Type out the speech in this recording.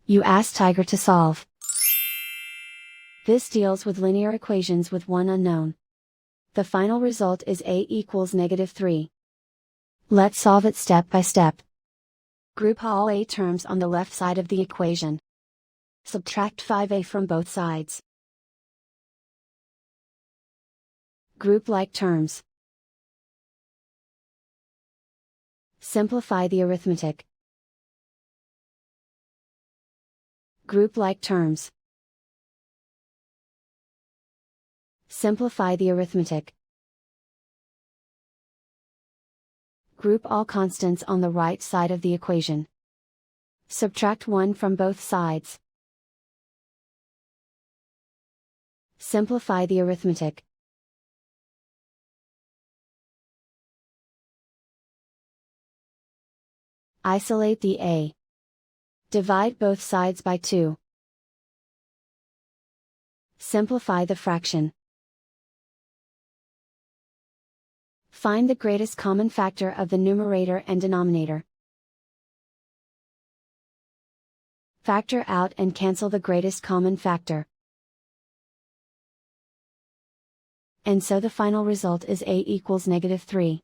You ask Tiger to solve. This deals with linear equations with one unknown. The final result is a equals -3. Let's solve it step by step. Group all a terms on the left side of the equation. Subtract 5a from both sides. Group like terms. Simplify the arithmetic. Group like terms. Simplify the arithmetic. Group all constants on the right side of the equation. Subtract 1 from both sides. Simplify the arithmetic. Isolate the a. Divide both sides by 2. Simplify the fraction. Find the greatest common factor of the numerator and denominator. Factor out and cancel the greatest common factor. And so the final result is a equals -3.